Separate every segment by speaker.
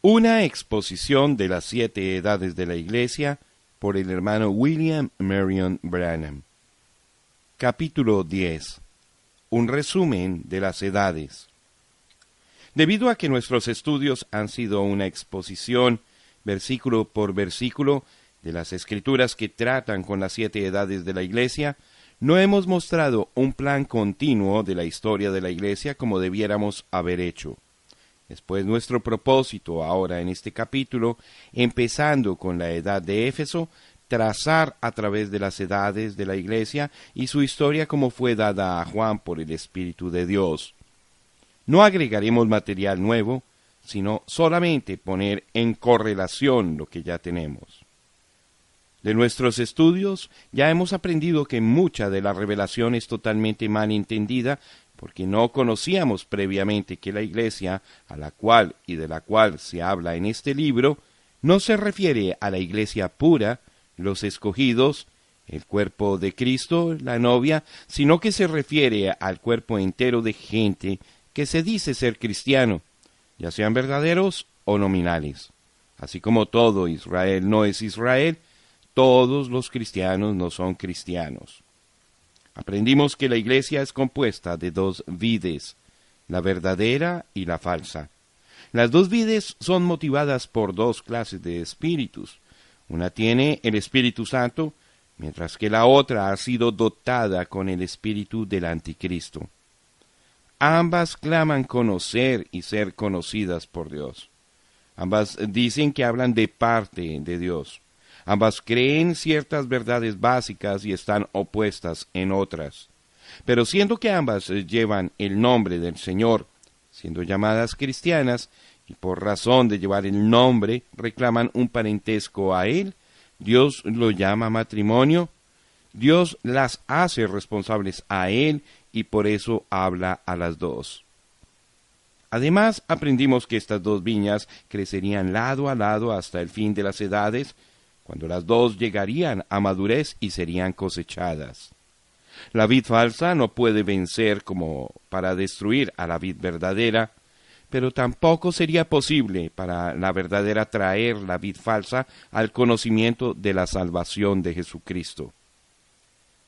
Speaker 1: Una exposición de las 7 edades de la Iglesia por el hermano William Marion Branham. Capítulo 10. Un resumen de las edades. Debido a que nuestros estudios han sido una exposición, versículo por versículo, de las escrituras que tratan con las 7 edades de la Iglesia, no hemos mostrado un plan continuo de la historia de la Iglesia como debiéramos haber hecho. Es pues nuestro propósito ahora en este capítulo, empezando con la edad de Éfeso, trazar a través de las edades de la Iglesia y su historia como fue dada a Juan por el Espíritu de Dios. No agregaremos material nuevo, sino solamente poner en correlación lo que ya tenemos. De nuestros estudios ya hemos aprendido que mucha de la revelación es totalmente mal entendida porque no conocíamos previamente que la Iglesia, a la cual y de la cual se habla en este libro, no se refiere a la Iglesia pura, los escogidos, el cuerpo de Cristo, la novia, sino que se refiere al cuerpo entero de gente que se dice ser cristiano, ya sean verdaderos o nominales. Así como todo Israel no es Israel, todos los cristianos no son cristianos. Aprendimos que la Iglesia es compuesta de 2 vides, la verdadera y la falsa. Las 2 vides son motivadas por 2 clases de espíritus. Una tiene el Espíritu Santo, mientras que la otra ha sido dotada con el espíritu del Anticristo. Ambas claman conocer y ser conocidas por Dios. Ambas dicen que hablan de parte de Dios. Ambas creen ciertas verdades básicas y están opuestas en otras. Pero siendo que ambas llevan el nombre del Señor, siendo llamadas cristianas, y por razón de llevar el nombre reclaman un parentesco a Él, Dios lo llama matrimonio, Dios las hace responsables a Él y por eso habla a las 2. Además, aprendimos que estas 2 viñas crecerían lado a lado hasta el fin de las edades, cuando las 2 llegarían a madurez y serían cosechadas. La vid falsa no puede vencer como para destruir a la vid verdadera, pero tampoco sería posible para la verdadera traer la vid falsa al conocimiento de la salvación de Jesucristo.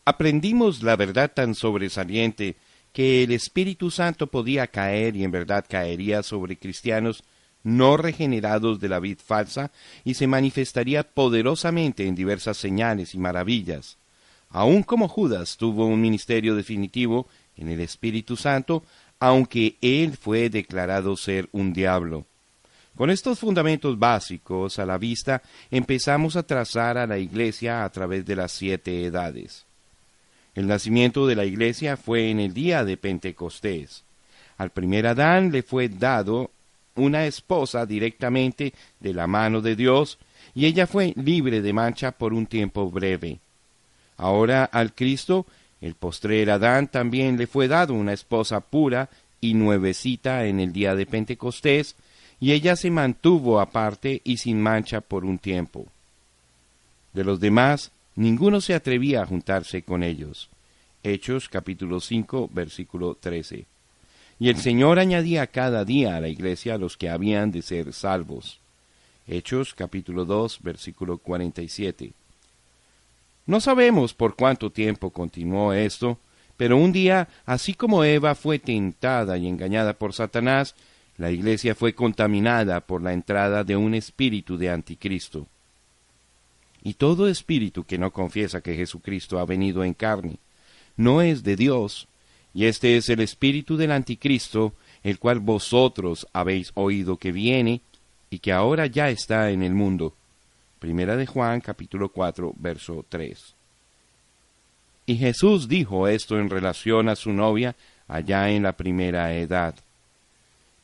Speaker 1: Aprendimos la verdad tan sobresaliente que el Espíritu Santo podía caer y en verdad caería sobre cristianos no regenerados de la vid falsa, y se manifestaría poderosamente en diversas señales y maravillas. Aun como Judas tuvo un ministerio definitivo en el Espíritu Santo, aunque él fue declarado ser un diablo. Con estos fundamentos básicos a la vista, empezamos a trazar a la Iglesia a través de las 7 edades. El nacimiento de la Iglesia fue en el día de Pentecostés. Al primer Adán le fue dado una esposa directamente de la mano de Dios, y ella fue libre de mancha por un tiempo breve. Ahora al Cristo, el postrer Adán, también le fue dado una esposa pura y nuevecita en el día de Pentecostés, y ella se mantuvo aparte y sin mancha por un tiempo. De los demás, ninguno se atrevía a juntarse con ellos. Hechos capítulo 5, versículo 13. Y el Señor añadía cada día a la Iglesia a los que habían de ser salvos. Hechos capítulo 2, versículo 47. No sabemos por cuánto tiempo continuó esto, pero un día, así como Eva fue tentada y engañada por Satanás, la Iglesia fue contaminada por la entrada de un espíritu de anticristo. Y todo espíritu que no confiesa que Jesucristo ha venido en carne no es de Dios, y este es el espíritu del anticristo, el cual vosotros habéis oído que viene, y que ahora ya está en el mundo. Primera de Juan, capítulo 4, verso 3. Y Jesús dijo esto en relación a su novia allá en la primera edad.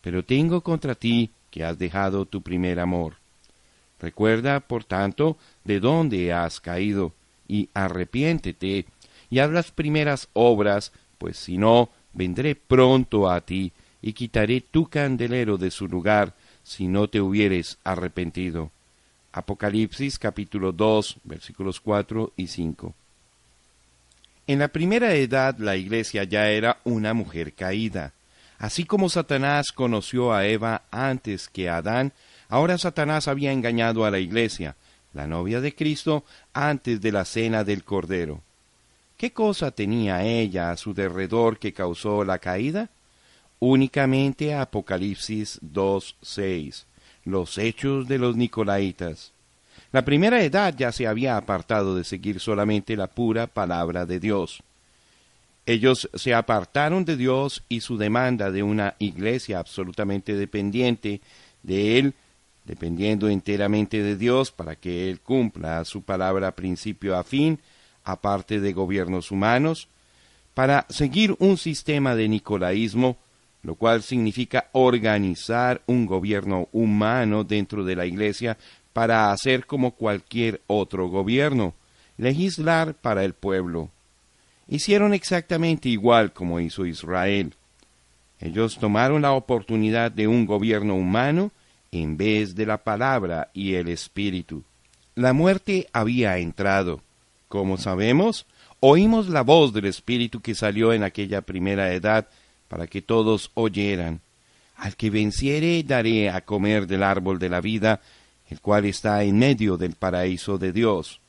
Speaker 1: Pero tengo contra ti que has dejado tu primer amor. Recuerda, por tanto, de dónde has caído, y arrepiéntete, y haz las primeras obras, pues si no, vendré pronto a ti, y quitaré tu candelero de su lugar, si no te hubieres arrepentido. Apocalipsis capítulo 2, versículos 4 y 5. En la primera edad la Iglesia ya era una mujer caída. Así como Satanás conoció a Eva antes que a Adán, Ahora Satanás había engañado a la iglesia, la novia de Cristo, antes de la cena del Cordero. ¿Qué cosa tenía ella a su derredor que causó la caída? Únicamente Apocalipsis 2:6, los hechos de los Nicolaitas. La primera edad ya se había apartado de seguir solamente la pura palabra de Dios. Ellos se apartaron de Dios y su demanda de una iglesia absolutamente dependiente de Él, dependiendo enteramente de Dios para que Él cumpla su palabra principio a fin, aparte de gobiernos humanos, para seguir un sistema de nicolaísmo, lo cual significa organizar un gobierno humano dentro de la iglesia para hacer como cualquier otro gobierno, legislar para el pueblo. Hicieron exactamente igual como hizo Israel. Ellos tomaron la oportunidad de un gobierno humano en vez de la palabra y el espíritu. La muerte había entrado. Como sabemos, oímos la voz del espíritu que salió en aquella primera edad para que todos oyeran. Al que venciere daré a comer del árbol de la vida, el cual está en medio del paraíso de Dios.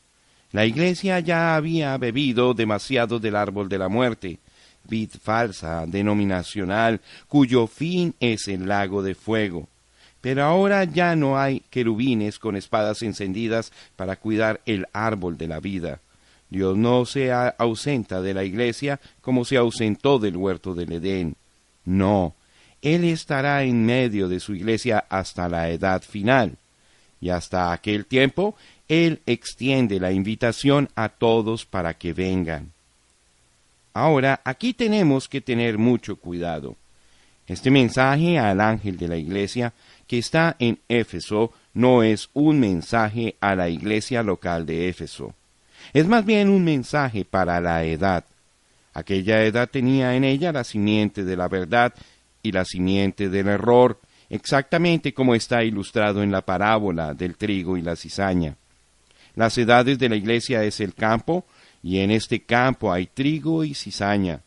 Speaker 1: La iglesia ya había bebido demasiado del árbol de la muerte, vid falsa, denominacional, cuyo fin es el lago de fuego. Pero ahora ya no hay querubines con espadas encendidas para cuidar el árbol de la vida. Dios no se ausenta de la iglesia como se ausentó del huerto del Edén. No, Él estará en medio de su iglesia hasta la edad final. Y hasta aquel tiempo, Él extiende la invitación a todos para que vengan. Ahora, aquí tenemos que tener mucho cuidado. Este mensaje al ángel de la iglesia que está en Éfeso no es un mensaje a la iglesia local de Éfeso. Es más bien un mensaje para la edad. Aquella edad tenía en ella la simiente de la verdad y la simiente del error, exactamente como está ilustrado en la parábola del trigo y la cizaña. Las edades de la iglesia es el campo, y en este campo hay trigo y cizaña.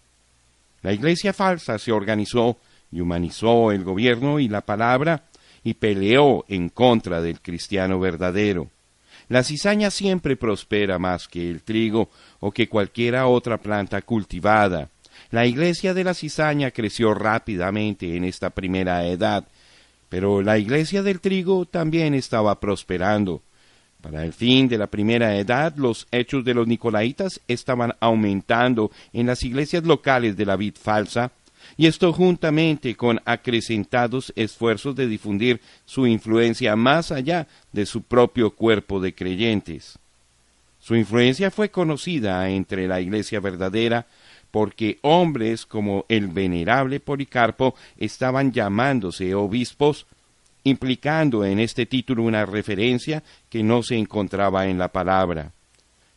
Speaker 1: La iglesia falsa se organizó y humanizó el gobierno y la palabra, y peleó en contra del cristiano verdadero. La cizaña siempre prospera más que el trigo o que cualquiera otra planta cultivada. La iglesia de la cizaña creció rápidamente en esta primera edad, pero la iglesia del trigo también estaba prosperando. Para el fin de la primera edad, los hechos de los nicolaitas estaban aumentando en las iglesias locales de la vid falsa, y esto juntamente con acrecentados esfuerzos de difundir su influencia más allá de su propio cuerpo de creyentes. Su influencia fue conocida entre la iglesia verdadera porque hombres como el venerable Policarpo estaban llamándose obispos, implicando en este título una referencia que no se encontraba en la palabra.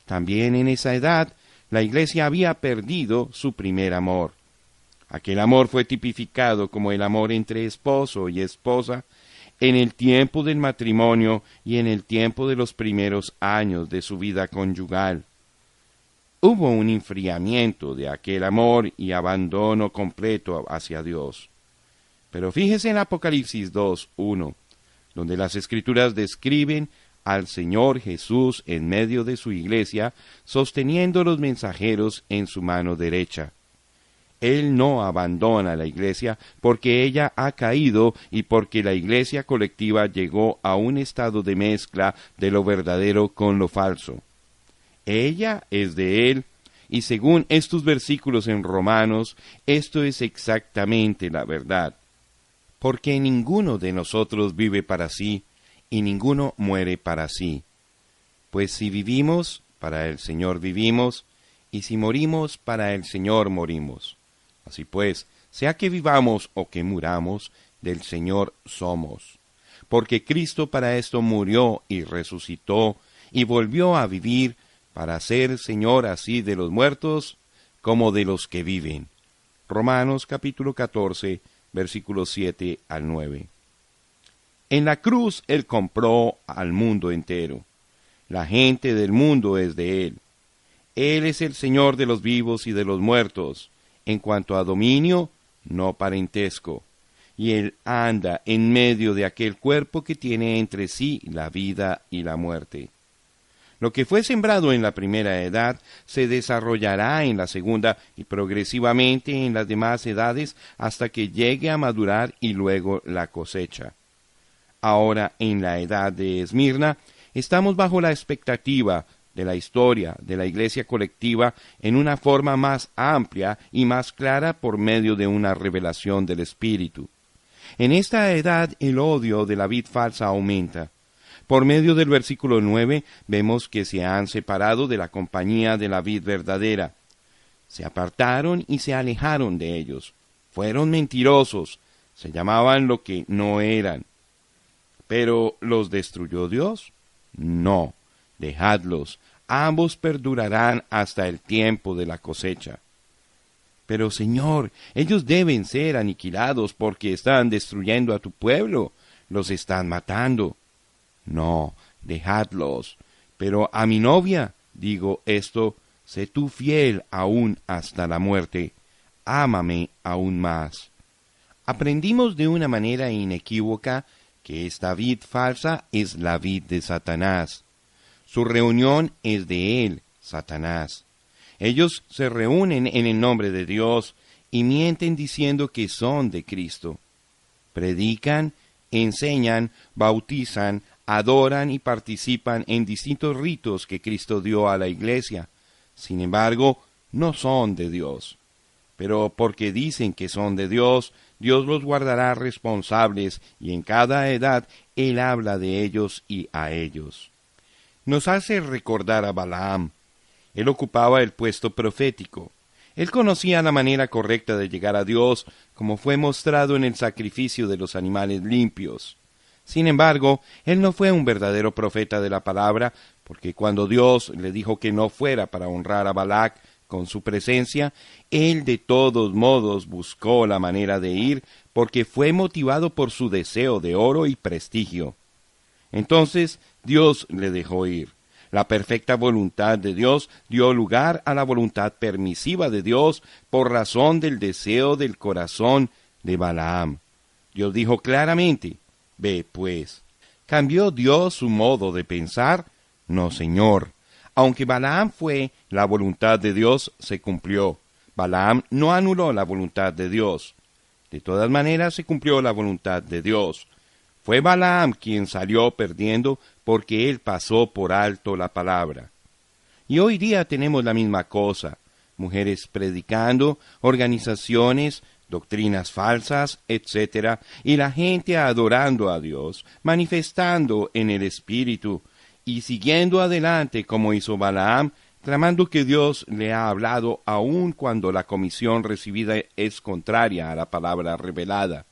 Speaker 1: También en esa edad, la iglesia había perdido su primer amor. Aquel amor fue tipificado como el amor entre esposo y esposa en el tiempo del matrimonio y en el tiempo de los primeros años de su vida conyugal. Hubo un enfriamiento de aquel amor y abandono completo hacia Dios. Pero fíjese en Apocalipsis 2:1, donde las Escrituras describen al Señor Jesús en medio de su iglesia, sosteniendo los mensajeros en su mano derecha. Él no abandona la iglesia porque ella ha caído y porque la iglesia colectiva llegó a un estado de mezcla de lo verdadero con lo falso. Ella es de Él, y según estos versículos en Romanos, esto es exactamente la verdad. Porque ninguno de nosotros vive para sí, y ninguno muere para sí. Pues si vivimos, para el Señor vivimos, y si morimos, para el Señor morimos. Así pues, sea que vivamos o que muramos, del Señor somos. Porque Cristo para esto murió y resucitó, y volvió a vivir, para ser Señor así de los muertos, como de los que viven. Romanos capítulo 14, versículos 7 al 9. En la cruz Él compró al mundo entero. La gente del mundo es de Él. Él es el Señor de los vivos y de los muertos, en cuanto a dominio, no parentesco. y él anda en medio de aquel cuerpo que tiene entre sí la vida y la muerte. Lo que fue sembrado en la primera edad se desarrollará en la segunda y progresivamente en las demás edades hasta que llegue a madurar y luego la cosecha. Ahora, en la edad de Esmirna, estamos bajo la expectativa de la historia de la iglesia colectiva en una forma más amplia y más clara por medio de una revelación del Espíritu. En esta edad el odio de la vid falsa aumenta. Por medio del versículo 9 vemos que se han separado de la compañía de la vid verdadera. Se apartaron y se alejaron de ellos. Fueron mentirosos, se llamaban lo que no eran. ¿Pero los destruyó Dios? No, dejadlos, ambos perdurarán hasta el tiempo de la cosecha. Pero Señor, ellos deben ser aniquilados porque están destruyendo a tu pueblo, los están matando. No, dejadlos. Pero a mi novia, digo esto, sé tú fiel aún hasta la muerte. Ámame aún más. Aprendimos de una manera inequívoca que esta vid falsa es la vid de Satanás. Su reunión es de él, Satanás. Ellos se reúnen en el nombre de Dios y mienten diciendo que son de Cristo. Predican, enseñan, bautizan, adoran y participan en distintos ritos que Cristo dio a la iglesia. Sin embargo, no son de Dios. Pero porque dicen que son de Dios, Dios los guardará responsables y en cada edad Él habla de ellos y a ellos. Nos hace recordar a Balaam. Él ocupaba el puesto profético. Él conocía la manera correcta de llegar a Dios, como fue mostrado en el sacrificio de los animales limpios. Sin embargo, él no fue un verdadero profeta de la palabra, porque cuando Dios le dijo que no fuera para honrar a Balac con su presencia, él de todos modos buscó la manera de ir, porque fue motivado por su deseo de oro y prestigio. Entonces Dios le dejó ir. La perfecta voluntad de Dios dio lugar a la voluntad permisiva de Dios por razón del deseo del corazón de Balaam. Dios dijo claramente, ve pues. ¿Cambió Dios su modo de pensar? No, Señor. Aunque Balaam fue, la voluntad de Dios se cumplió. Balaam no anuló la voluntad de Dios. De todas maneras se cumplió la voluntad de Dios. Fue Balaam quien salió perdiendo porque él pasó por alto la palabra. Y hoy día tenemos la misma cosa. Mujeres predicando, organizaciones, doctrinas falsas, etc., y la gente adorando a Dios, manifestando en el Espíritu, y siguiendo adelante como hizo Balaam, clamando que Dios le ha hablado aun cuando la comisión recibida es contraria a la palabra revelada.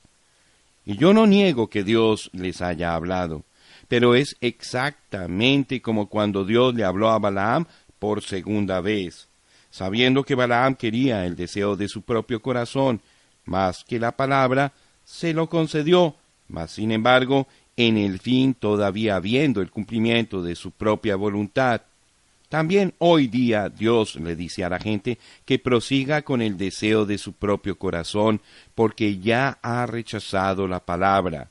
Speaker 1: Y yo no niego que Dios les haya hablado, pero es exactamente como cuando Dios le habló a Balaam por segunda vez, sabiendo que Balaam quería el deseo de su propio corazón, más que la palabra, se lo concedió, mas sin embargo, en el fin todavía viendo el cumplimiento de su propia voluntad. También hoy día Dios le dice a la gente que prosiga con el deseo de su propio corazón, porque ya ha rechazado la palabra.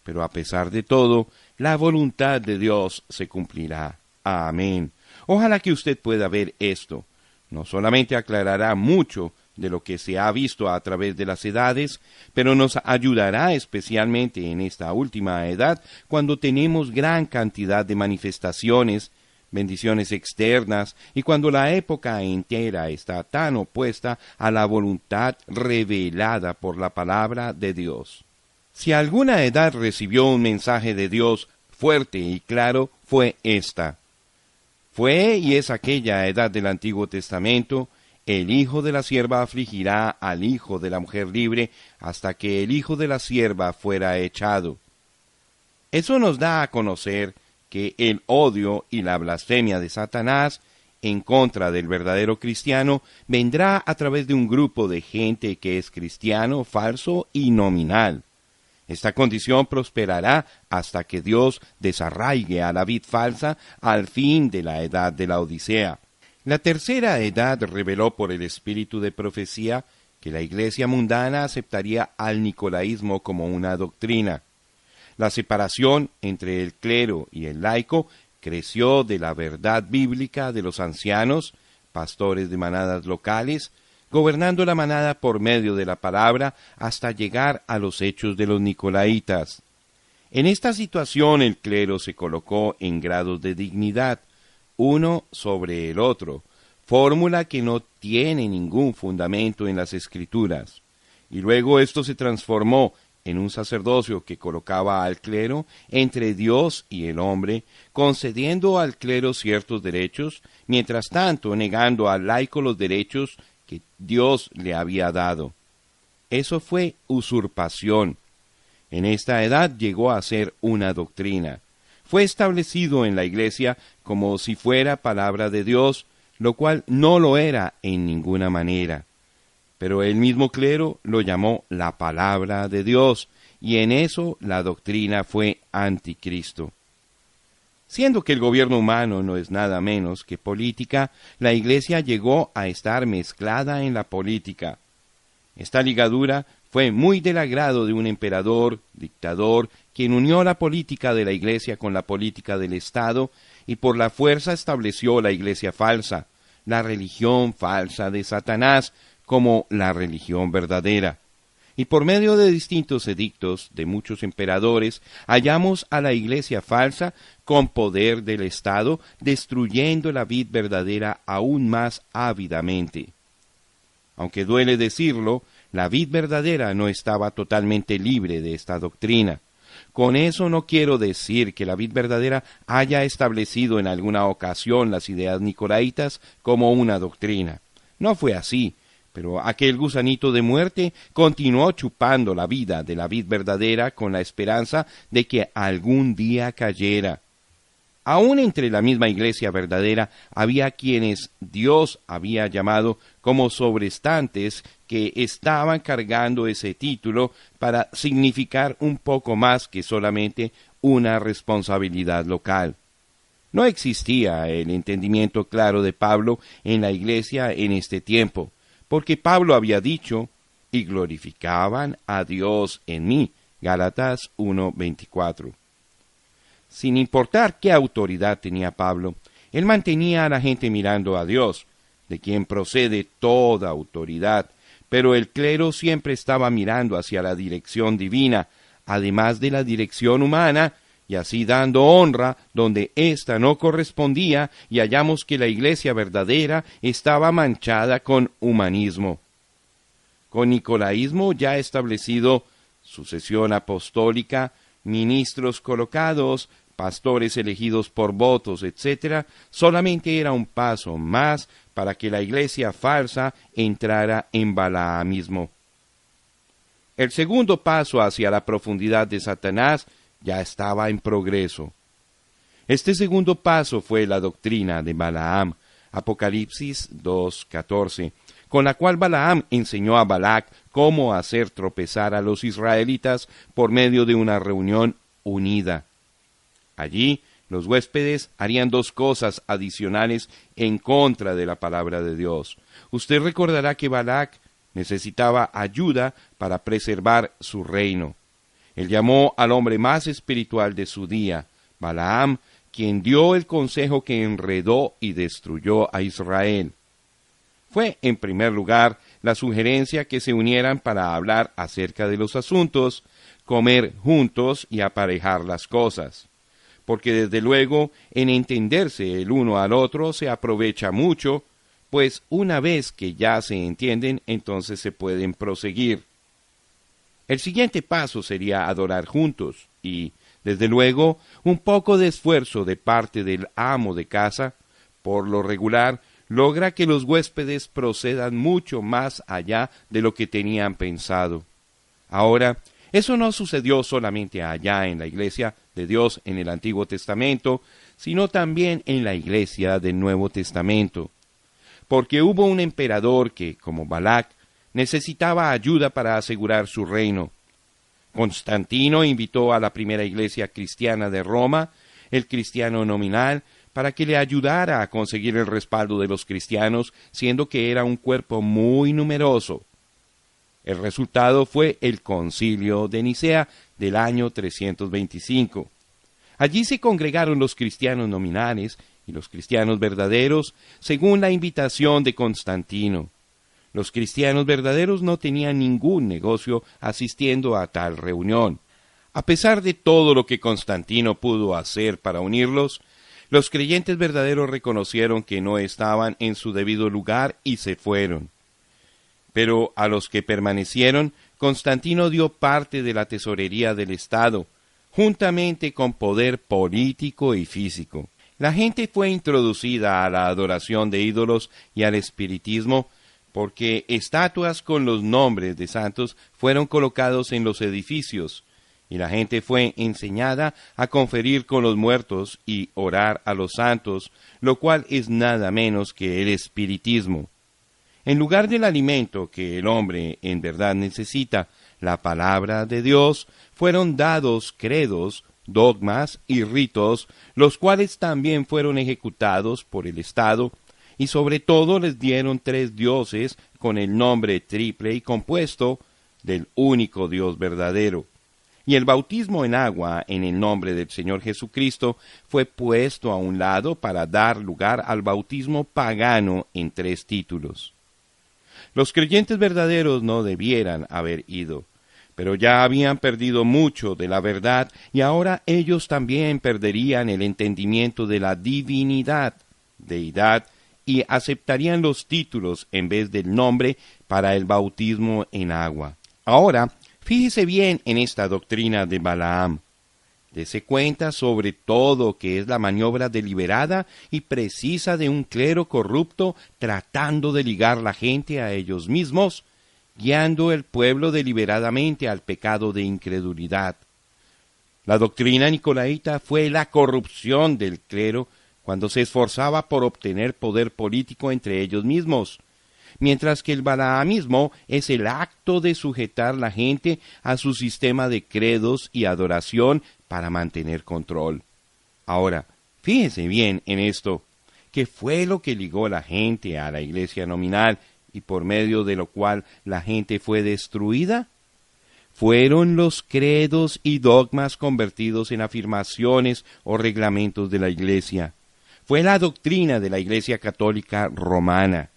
Speaker 1: Pero a pesar de todo, la voluntad de Dios se cumplirá. Amén. Ojalá que usted pueda ver esto. No solamente aclarará mucho de lo que se ha visto a través de las edades, pero nos ayudará especialmente en esta última edad, cuando tenemos gran cantidad de manifestaciones, bendiciones externas, y cuando la época entera está tan opuesta a la voluntad revelada por la palabra de Dios. Si alguna edad recibió un mensaje de Dios fuerte y claro, fue esta. Fue y es aquella edad del Antiguo Testamento. El hijo de la sierva afligirá al hijo de la mujer libre hasta que el hijo de la sierva fuera echado. Eso nos da a conocer que el odio y la blasfemia de Satanás en contra del verdadero cristiano vendrá a través de un grupo de gente que es cristiano, falso y nominal. Esta condición prosperará hasta que Dios desarraigue a la vid falsa al fin de la edad de la Odisea. La tercera edad reveló por el espíritu de profecía que la iglesia mundana aceptaría al nicolaísmo como una doctrina. La separación entre el clero y el laico creció de la verdad bíblica de los ancianos, pastores de manadas locales, gobernando la manada por medio de la palabra hasta llegar a los hechos de los nicolaitas. En esta situación el clero se colocó en grados de dignidad, uno sobre el otro, fórmula que no tiene ningún fundamento en las Escrituras. Y luego esto se transformó en un sacerdocio que colocaba al clero entre Dios y el hombre, concediendo al clero ciertos derechos, mientras tanto negando al laico los derechos que Dios le había dado. Eso fue usurpación. En esta edad llegó a ser una doctrina. Fue establecido en la Iglesia como si fuera palabra de Dios, lo cual no lo era en ninguna manera. Pero el mismo clero lo llamó la palabra de Dios, y en eso la doctrina fue anticristo. Siendo que el gobierno humano no es nada menos que política, la Iglesia llegó a estar mezclada en la política. Esta ligadura fue muy del agrado de un emperador, dictador, quien unió la política de la Iglesia con la política del Estado, y por la fuerza estableció la Iglesia falsa, la religión falsa de Satanás, como la religión verdadera. Y por medio de distintos edictos de muchos emperadores, hallamos a la Iglesia falsa con poder del Estado, destruyendo la vid verdadera aún más ávidamente. Aunque duele decirlo, la vid verdadera no estaba totalmente libre de esta doctrina. Con eso no quiero decir que la vid verdadera haya establecido en alguna ocasión las ideas nicolaitas como una doctrina. No fue así, pero aquel gusanito de muerte continuó chupando la vida de la vid verdadera con la esperanza de que algún día cayera. Aún entre la misma iglesia verdadera había quienes Dios había llamado como sobrestantes que estaban cargando ese título para significar un poco más que solamente una responsabilidad local. No existía el entendimiento claro de Pablo en la iglesia en este tiempo, porque Pablo había dicho, y glorificaban a Dios en mí, Gálatas 1:24. Sin importar qué autoridad tenía Pablo, él mantenía a la gente mirando a Dios, de quien procede toda autoridad, pero el clero siempre estaba mirando hacia la dirección divina, además de la dirección humana, y así dando honra donde ésta no correspondía, y hallamos que la iglesia verdadera estaba manchada con humanismo. Con nicolaísmo ya establecido, sucesión apostólica, ministros colocados, pastores elegidos por votos, etc., solamente era un paso más para que la iglesia falsa entrara en balaamismo. El segundo paso hacia la profundidad de Satanás ya estaba en progreso. Este segundo paso fue la doctrina de Balaam, Apocalipsis 2:14, con la cual Balaam enseñó a Balac cómo hacer tropezar a los israelitas por medio de una reunión unida. Allí, los huéspedes harían dos cosas adicionales en contra de la palabra de Dios. Usted recordará que Balac necesitaba ayuda para preservar su reino. Él llamó al hombre más espiritual de su día, Balaam, quien dio el consejo que enredó y destruyó a Israel. Fue, en primer lugar, la sugerencia que se unieran para hablar acerca de los asuntos, comer juntos y aparejar las cosas. Porque desde luego, en entenderse el uno al otro se aprovecha mucho, pues una vez que ya se entienden, entonces se pueden proseguir. El siguiente paso sería adorar juntos y, desde luego, un poco de esfuerzo de parte del amo de casa, por lo regular, logra que los huéspedes procedan mucho más allá de lo que tenían pensado. Ahora, eso no sucedió solamente allá en la iglesia de Dios en el Antiguo Testamento, sino también en la iglesia del Nuevo Testamento. Porque hubo un emperador que, como Balac, necesitaba ayuda para asegurar su reino. Constantino invitó a la primera iglesia cristiana de Roma, el cristiano nominal, para que le ayudara a conseguir el respaldo de los cristianos, siendo que era un cuerpo muy numeroso. El resultado fue el Concilio de Nicea del año 325. Allí se congregaron los cristianos nominales y los cristianos verdaderos según la invitación de Constantino. Los cristianos verdaderos no tenían ningún negocio asistiendo a tal reunión. A pesar de todo lo que Constantino pudo hacer para unirlos, los creyentes verdaderos reconocieron que no estaban en su debido lugar y se fueron. Pero a los que permanecieron, Constantino dio parte de la tesorería del Estado, juntamente con poder político y físico. La gente fue introducida a la adoración de ídolos y al espiritismo, porque estatuas con los nombres de santos fueron colocados en los edificios, y la gente fue enseñada a conferir con los muertos y orar a los santos, lo cual es nada menos que el espiritismo. En lugar del alimento que el hombre en verdad necesita, la palabra de Dios, fueron dados credos, dogmas y ritos, los cuales también fueron ejecutados por el Estado, y sobre todo les dieron 3 dioses con el nombre triple y compuesto del único Dios verdadero. Y el bautismo en agua en el nombre del Señor Jesucristo fue puesto a un lado para dar lugar al bautismo pagano en 3 títulos. Los creyentes verdaderos no debieran haber ido, pero ya habían perdido mucho de la verdad y ahora ellos también perderían el entendimiento de la divinidad, deidad, y aceptarían los títulos en vez del nombre para el bautismo en agua. Ahora, fíjese bien en esta doctrina de Balaam. Dese cuenta sobre todo que es la maniobra deliberada y precisa de un clero corrupto tratando de ligar la gente a ellos mismos, guiando el pueblo deliberadamente al pecado de incredulidad. La doctrina nicolaíta fue la corrupción del clero cuando se esforzaba por obtener poder político entre ellos mismos, mientras que el balaamismo es el acto de sujetar la gente a su sistema de credos y adoración para mantener control. Ahora, fíjense bien en esto, ¿qué fue lo que ligó la gente a la iglesia nominal y por medio de lo cual la gente fue destruida? Fueron los credos y dogmas convertidos en afirmaciones o reglamentos de la iglesia. Fue la doctrina de la Iglesia Católica Romana.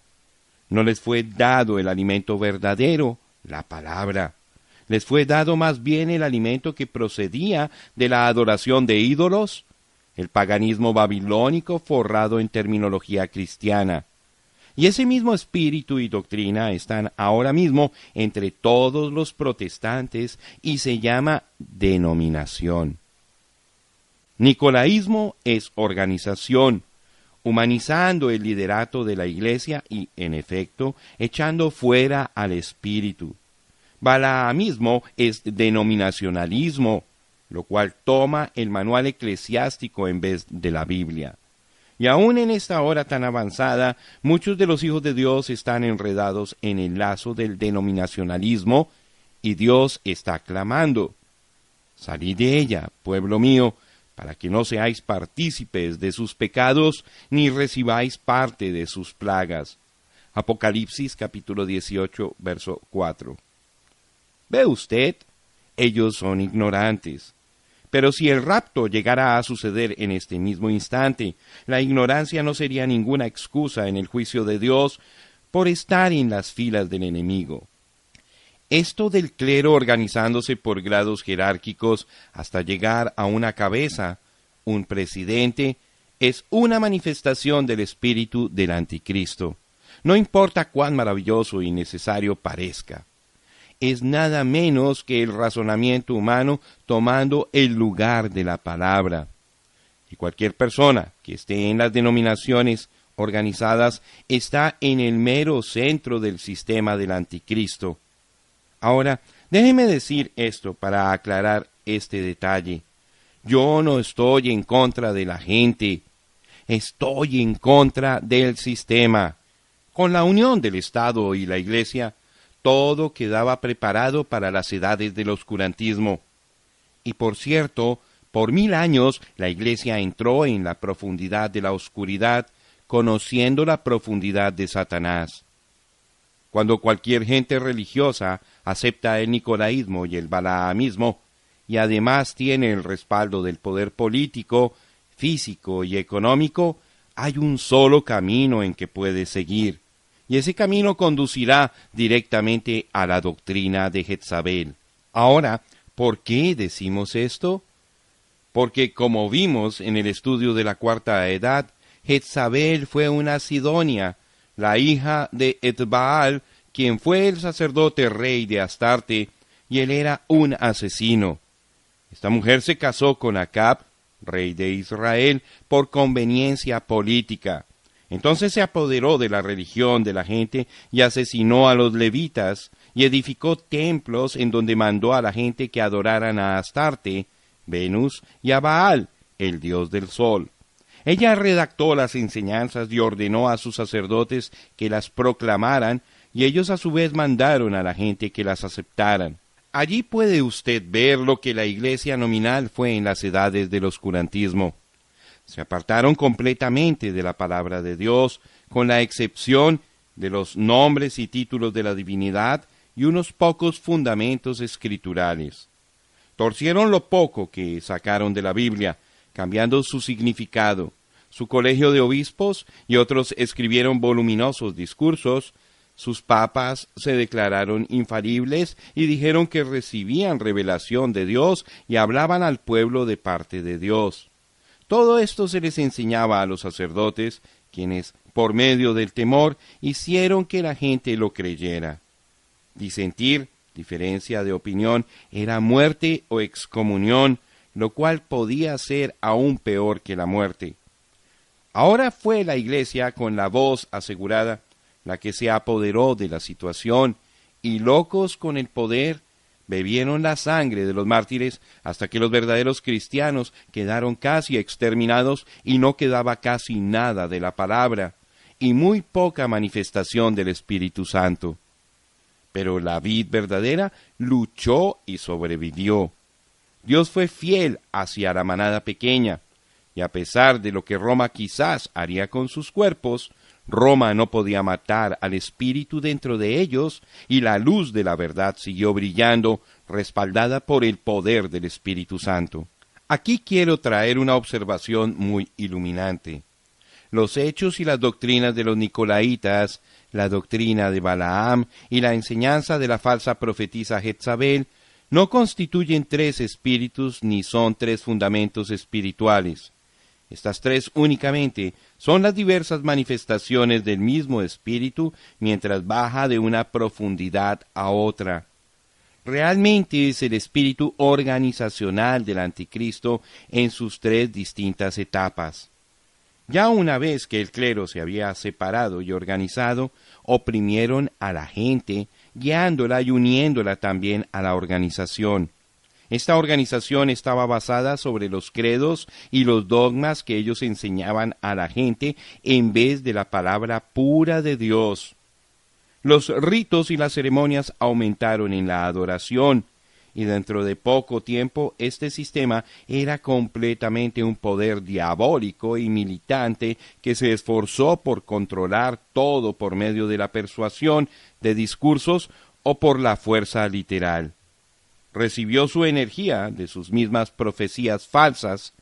Speaker 1: No les fue dado el alimento verdadero, la palabra. Les fue dado más bien el alimento que procedía de la adoración de ídolos, el paganismo babilónico forrado en terminología cristiana. Y ese mismo espíritu y doctrina están ahora mismo entre todos los protestantes y se llama denominación. Nicolaísmo es organización, humanizando el liderato de la iglesia y, en efecto, echando fuera al espíritu. Balaamismo es denominacionalismo, lo cual toma el manual eclesiástico en vez de la Biblia. Y aún en esta hora tan avanzada, muchos de los hijos de Dios están enredados en el lazo del denominacionalismo, y Dios está clamando: «Salid de ella, pueblo mío, para que no seáis partícipes de sus pecados, ni recibáis parte de sus plagas». Apocalipsis capítulo 18, verso 4. ¿Ve usted? Ellos son ignorantes. Pero si el rapto llegara a suceder en este mismo instante, la ignorancia no sería ninguna excusa en el juicio de Dios por estar en las filas del enemigo. Esto del clero organizándose por grados jerárquicos hasta llegar a una cabeza, un presidente, es una manifestación del espíritu del anticristo. No importa cuán maravilloso y necesario parezca. Es nada menos que el razonamiento humano tomando el lugar de la palabra. Y cualquier persona que esté en las denominaciones organizadas está en el mero centro del sistema del anticristo. Ahora, déjeme decir esto para aclarar este detalle. Yo no estoy en contra de la gente, estoy en contra del sistema. Con la unión del Estado y la Iglesia, todo quedaba preparado para las edades del oscurantismo. Y por cierto, por 1000 años la Iglesia entró en la profundidad de la oscuridad, conociendo la profundidad de Satanás. cuando cualquier gente religiosa acepta el nicolaísmo y el balaamismo, y además tiene el respaldo del poder político, físico y económico, hay un solo camino en que puede seguir, y ese camino conducirá directamente a la doctrina de Jezabel. Ahora, ¿por qué decimos esto? Porque, como vimos en el estudio de la Cuarta Edad, Jezabel fue una sidonia, la hija de Etbaal, quien fue el sacerdote rey de Astarte, y él era un asesino. Esta mujer se casó con Acab, rey de Israel, por conveniencia política. Entonces se apoderó de la religión de la gente y asesinó a los levitas, y edificó templos en donde mandó a la gente que adoraran a Astarte, Venus, y a Baal, el dios del sol. Ella redactó las enseñanzas y ordenó a sus sacerdotes que las proclamaran, y ellos a su vez mandaron a la gente que las aceptaran. Allí puede usted ver lo que la iglesia nominal fue en las edades del oscurantismo. Se apartaron completamente de la palabra de Dios, con la excepción de los nombres y títulos de la divinidad y unos pocos fundamentos escriturales. Torcieron lo poco que sacaron de la Biblia, cambiando su significado. Su colegio de obispos y otros escribieron voluminosos discursos. Sus papas se declararon infalibles y dijeron que recibían revelación de Dios y hablaban al pueblo de parte de Dios. Todo esto se les enseñaba a los sacerdotes, quienes, por medio del temor, hicieron que la gente lo creyera. Disentir, diferencia de opinión, era muerte o excomunión, lo cual podía ser aún peor que la muerte. Ahora fue la iglesia con la voz asegurada la que se apoderó de la situación, y locos con el poder, bebieron la sangre de los mártires hasta que los verdaderos cristianos quedaron casi exterminados y no quedaba casi nada de la palabra, y muy poca manifestación del Espíritu Santo. Pero la vid verdadera luchó y sobrevivió. Dios fue fiel hacia la manada pequeña, y a pesar de lo que Roma quizás haría con sus cuerpos, Roma no podía matar al espíritu dentro de ellos, y la luz de la verdad siguió brillando, respaldada por el poder del Espíritu Santo. Aquí quiero traer una observación muy iluminante. Los hechos y las doctrinas de los nicolaitas, la doctrina de Balaam y la enseñanza de la falsa profetisa Jezabel no constituyen tres espíritus ni son tres fundamentos espirituales. Estas tres únicamente son las diversas manifestaciones del mismo espíritu mientras baja de una profundidad a otra. Realmente es el espíritu organizacional del anticristo en sus tres distintas etapas. Ya una vez que el clero se había separado y organizado, oprimieron a la gente, guiándola y uniéndola también a la organización. Esta organización estaba basada sobre los credos y los dogmas que ellos enseñaban a la gente en vez de la palabra pura de Dios. Los ritos y las ceremonias aumentaron en la adoración, y dentro de poco tiempo este sistema era completamente un poder diabólico y militante que se esforzó por controlar todo por medio de la persuasión de discursos o por la fuerza literal. Recibió su energía de sus mismas profecías falsas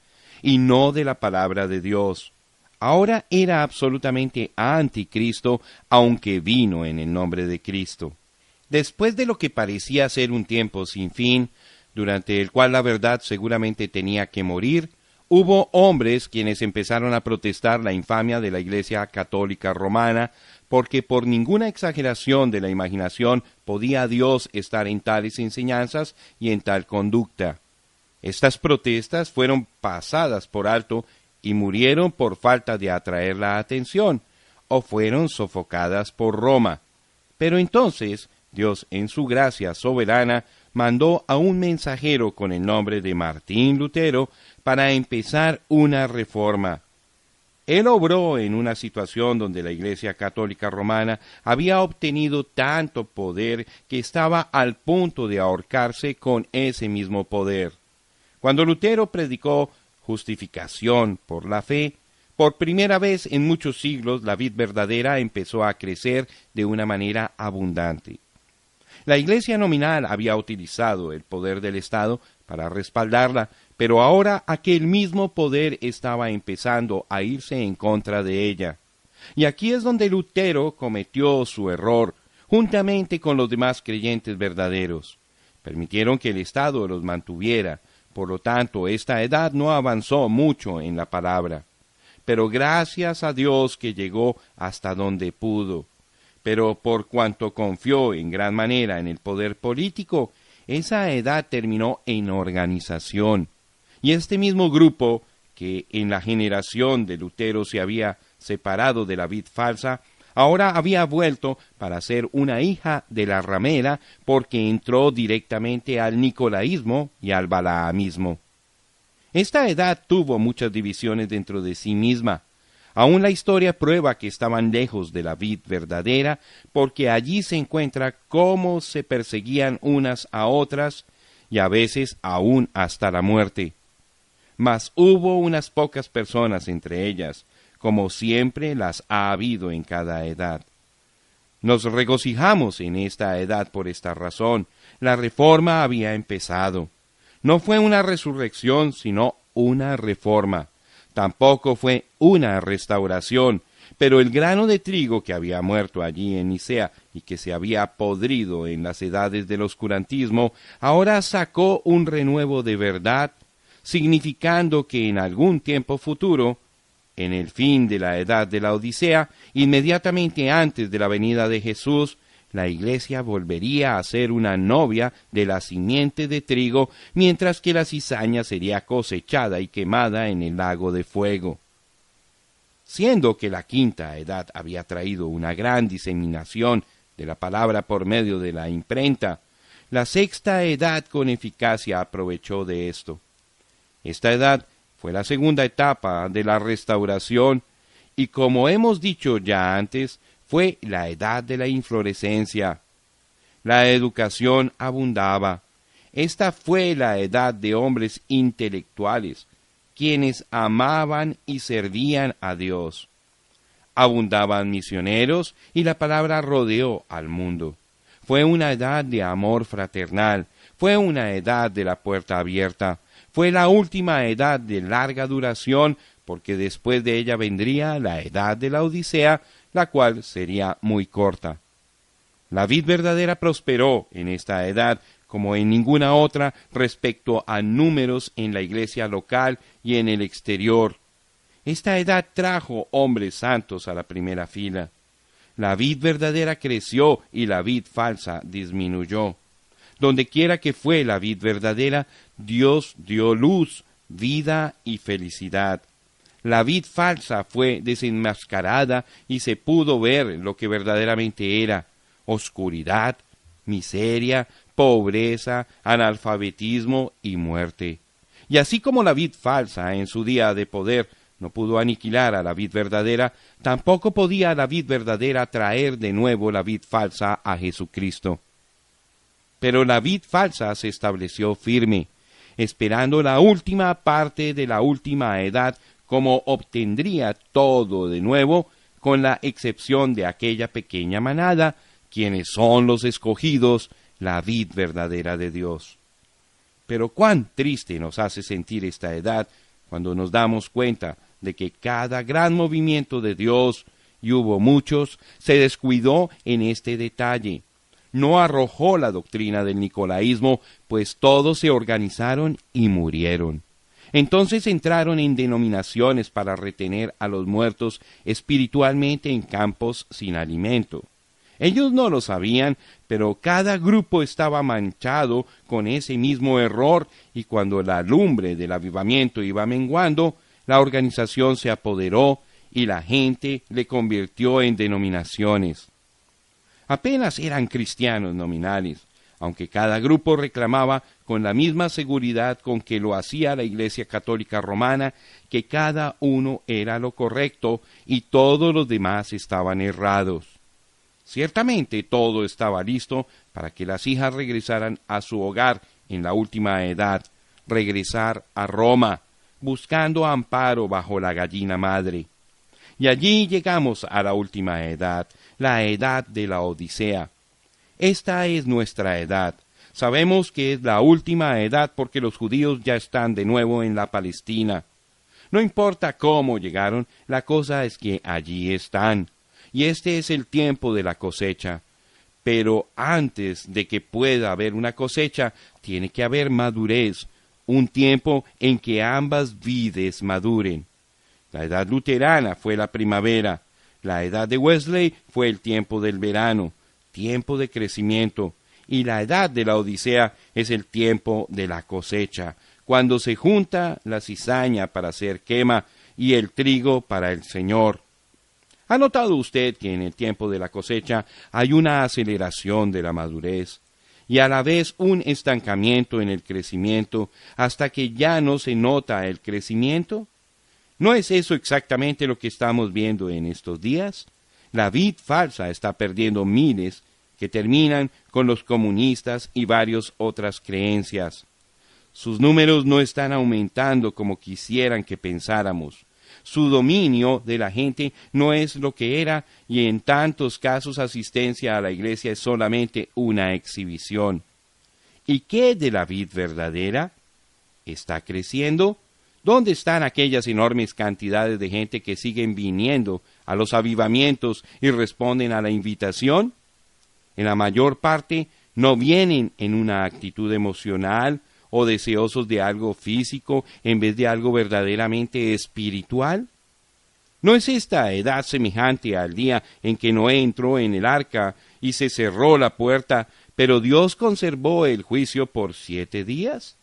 Speaker 1: y no de la palabra de Dios. Ahora era absolutamente anticristo, aunque vino en el nombre de Cristo. Después de lo que parecía ser un tiempo sin fin, durante el cual la verdad seguramente tenía que morir, hubo hombres quienes empezaron a protestar la infamia de la Iglesia Católica Romana, porque por ninguna exageración de la imaginación podía Dios estar en tales enseñanzas y en tal conducta. Estas protestas fueron pasadas por alto y murieron por falta de atraer la atención, o fueron sofocadas por Roma. Pero entonces Dios, en su gracia soberana, mandó a un mensajero con el nombre de Martín Lutero para empezar una reforma. Él obró en una situación donde la Iglesia Católica Romana había obtenido tanto poder que estaba al punto de ahorcarse con ese mismo poder. Cuando Lutero predicó justificación por la fe, Por primera vez en muchos siglos, la vid verdadera empezó a crecer de una manera abundante. La Iglesia nominal había utilizado el poder del Estado para respaldarla, pero ahora aquel mismo poder estaba empezando a irse en contra de ella. Y aquí es donde Lutero cometió su error, juntamente con los demás creyentes verdaderos. Permitieron que el Estado los mantuviera, por lo tanto, esta edad no avanzó mucho en la palabra. Pero gracias a Dios que llegó hasta donde pudo. Pero por cuanto confió en gran manera en el poder político, esa edad terminó en organización. Y este mismo grupo, que en la generación de Lutero se había separado de la vid falsa, ahora había vuelto para ser una hija de la ramera, porque entró directamente al nicolaísmo y al balaamismo. Esta edad tuvo muchas divisiones dentro de sí misma. Aún la historia prueba que estaban lejos de la vid verdadera, porque allí se encuentra cómo se perseguían unas a otras, y a veces aún hasta la muerte. Mas hubo unas pocas personas entre ellas, como siempre las ha habido en cada edad. Nos regocijamos en esta edad por esta razón. La reforma había empezado. No fue una resurrección, sino una reforma. Tampoco fue una restauración, pero el grano de trigo que había muerto allí en Nicea y que se había podrido en las edades del oscurantismo, ahora sacó un renuevo de verdad, significando que en algún tiempo futuro, en el fin de la edad de la Odisea, inmediatamente antes de la venida de Jesús, la Iglesia volvería a ser una novia de la simiente de trigo, mientras que la cizaña sería cosechada y quemada en el lago de fuego. Siendo que la quinta edad había traído una gran diseminación de la palabra por medio de la imprenta, la sexta edad con eficacia aprovechó de esto. Esta edad fue la segunda etapa de la restauración y, como hemos dicho ya antes, fue la edad de la inflorescencia. La educación abundaba. Esta fue la edad de hombres intelectuales, quienes amaban y servían a Dios. Abundaban misioneros y la palabra rodeó al mundo. Fue una edad de amor fraternal, fue una edad de la puerta abierta, fue la última edad de larga duración, porque después de ella vendría la edad de la Odisea, la cual sería muy corta. La vid verdadera prosperó en esta edad como en ninguna otra respecto a números en la iglesia local y en el exterior. Esta edad trajo hombres santos a la primera fila. La vid verdadera creció y la vid falsa disminuyó. Dondequiera que fue la vid verdadera, Dios dio luz, vida y felicidad. La vid falsa fue desenmascarada y se pudo ver lo que verdaderamente era: oscuridad, miseria, pobreza, analfabetismo y muerte. Y así como la vid falsa en su día de poder no pudo aniquilar a la vid verdadera, tampoco podía la vid verdadera traer de nuevo la vid falsa a Jesucristo. Pero la vid falsa se estableció firme, esperando la última parte de la última edad, como obtendría todo de nuevo, con la excepción de aquella pequeña manada, quienes son los escogidos, la vid verdadera de Dios. Pero cuán triste nos hace sentir esta edad cuando nos damos cuenta de que cada gran movimiento de Dios, y hubo muchos, se descuidó en este detalle. No arrojó la doctrina del nicolaísmo, pues todos se organizaron y murieron. Entonces entraron en denominaciones para retener a los muertos espiritualmente en campos sin alimento. Ellos no lo sabían, pero cada grupo estaba manchado con ese mismo error, y cuando la lumbre del avivamiento iba menguando, la organización se apoderó y la gente le convirtió en denominaciones. Apenas eran cristianos nominales, aunque cada grupo reclamaba con la misma seguridad con que lo hacía la Iglesia Católica Romana, que cada uno era lo correcto y todos los demás estaban errados. Ciertamente todo estaba listo para que las hijas regresaran a su hogar en la última edad, regresar a Roma, buscando amparo bajo la gallina madre. Y allí llegamos a la última edad, la edad de la Odisea. Esta es nuestra edad. Sabemos que es la última edad porque los judíos ya están de nuevo en la Palestina. No importa cómo llegaron, la cosa es que allí están. Y este es el tiempo de la cosecha. Pero antes de que pueda haber una cosecha, tiene que haber madurez, un tiempo en que ambas vides maduren. La edad luterana fue la primavera, la edad de Wesley fue el tiempo del verano, tiempo de crecimiento, y la edad de la Odisea es el tiempo de la cosecha, cuando se junta la cizaña para hacer quema y el trigo para el Señor. ¿Ha notado usted que en el tiempo de la cosecha hay una aceleración de la madurez y a la vez un estancamiento en el crecimiento hasta que ya no se nota el crecimiento? ¿No es eso exactamente lo que estamos viendo en estos días? La vid falsa está perdiendo miles que terminan con los comunistas y varias otras creencias. Sus números no están aumentando como quisieran que pensáramos. Su dominio de la gente no es lo que era y en tantos casos asistencia a la iglesia es solamente una exhibición. ¿Y qué de la vid verdadera? ¿Está creciendo? ¿Dónde están aquellas enormes cantidades de gente que siguen viniendo a los avivamientos y responden a la invitación? En la mayor parte no vienen en una actitud emocional o deseosos de algo físico en vez de algo verdaderamente espiritual. ¿No es esta edad semejante al día en que Noé entró en el arca y se cerró la puerta, pero Dios conservó el juicio por 7 días?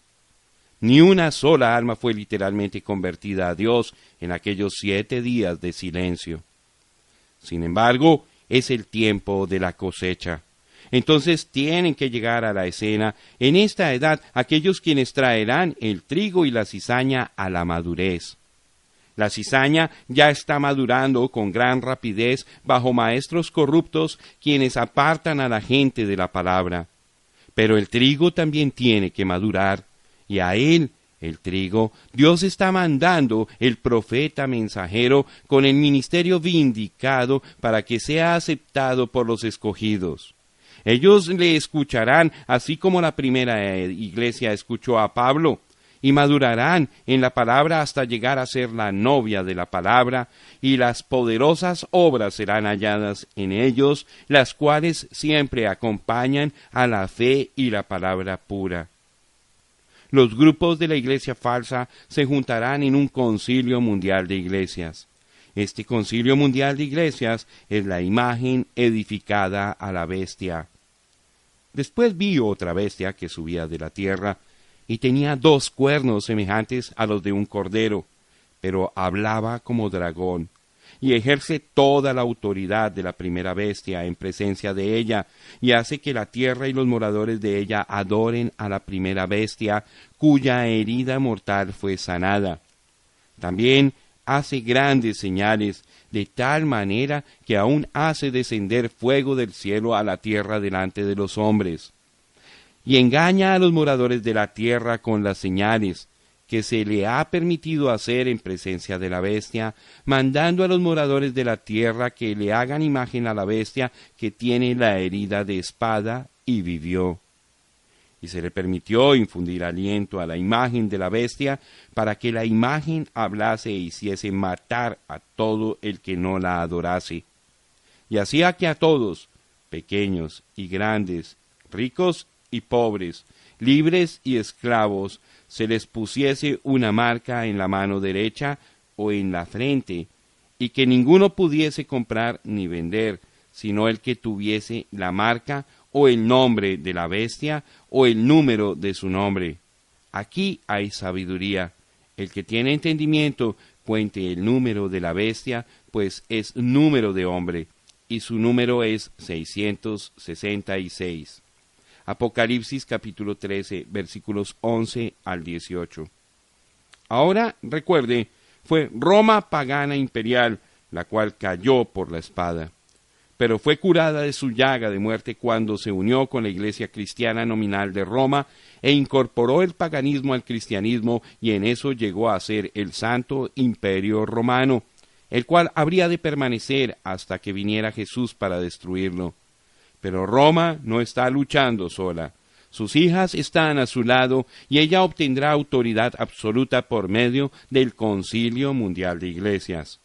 Speaker 1: Ni una sola alma fue literalmente convertida a Dios en aquellos 7 días de silencio. Sin embargo, es el tiempo de la cosecha. Entonces tienen que llegar a la escena en esta edad aquellos quienes traerán el trigo y la cizaña a la madurez. La cizaña ya está madurando con gran rapidez bajo maestros corruptos quienes apartan a la gente de la palabra. Pero el trigo también tiene que madurar. Y a él, el trigo, Dios está mandando el profeta mensajero con el ministerio vindicado para que sea aceptado por los escogidos. Ellos le escucharán así como la primera iglesia escuchó a Pablo, y madurarán en la palabra hasta llegar a ser la novia de la palabra, y las poderosas obras serán halladas en ellos, las cuales siempre acompañan a la fe y la palabra pura. Los grupos de la iglesia falsa se juntarán en un concilio mundial de iglesias. Este concilio mundial de iglesias es la imagen edificada a la bestia. Después vi otra bestia que subía de la tierra, y tenía 2 cuernos semejantes a los de un cordero, pero hablaba como dragón, y ejerce toda la autoridad de la primera bestia en presencia de ella, y hace que la tierra y los moradores de ella adoren a la primera bestia, cuya herida mortal fue sanada. También hace grandes señales, de tal manera que aún hace descender fuego del cielo a la tierra delante de los hombres. Y engaña a los moradores de la tierra con las señales que se le ha permitido hacer en presencia de la bestia, mandando a los moradores de la tierra que le hagan imagen a la bestia que tiene la herida de espada y vivió. Y se le permitió infundir aliento a la imagen de la bestia para que la imagen hablase e hiciese matar a todo el que no la adorase. Y hacía que a todos, pequeños y grandes, ricos y pobres, libres y esclavos, se les pusiese una marca en la mano derecha o en la frente, y que ninguno pudiese comprar ni vender, sino el que tuviese la marca o el nombre de la bestia o el número de su nombre. Aquí hay sabiduría. El que tiene entendimiento cuente el número de la bestia, pues es número de hombre, y su número es 666. Apocalipsis capítulo 13, versículos 11 al 18. Ahora, recuerde, fue Roma pagana imperial, la cual cayó por la espada. pero fue curada de su llaga de muerte cuando se unió con la Iglesia cristiana nominal de Roma e incorporó el paganismo al cristianismo, y en eso llegó a ser el Santo Imperio Romano, el cual habría de permanecer hasta que viniera Jesús para destruirlo. Pero Roma no está luchando sola. Sus hijas están a su lado y ella obtendrá autoridad absoluta por medio del Concilio Mundial de Iglesias.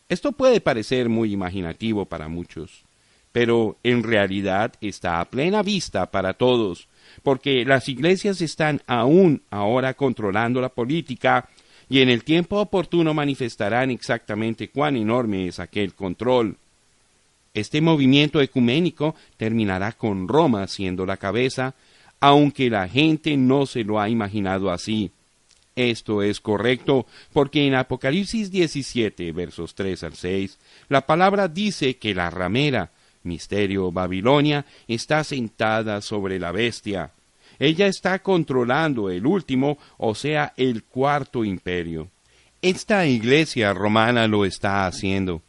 Speaker 1: Esto puede parecer muy imaginativo para muchos, pero en realidad está a plena vista para todos, porque las iglesias están aún ahora controlando la política y en el tiempo oportuno manifestarán exactamente cuán enorme es aquel control. Este movimiento ecuménico terminará con Roma siendo la cabeza, aunque la gente no se lo ha imaginado así. Esto es correcto, porque en Apocalipsis 17, versos 3 al 6, la palabra dice que la ramera, misterio Babilonia, está sentada sobre la bestia. Ella está controlando el último, o sea, el cuarto imperio. Esta iglesia romana lo está haciendo.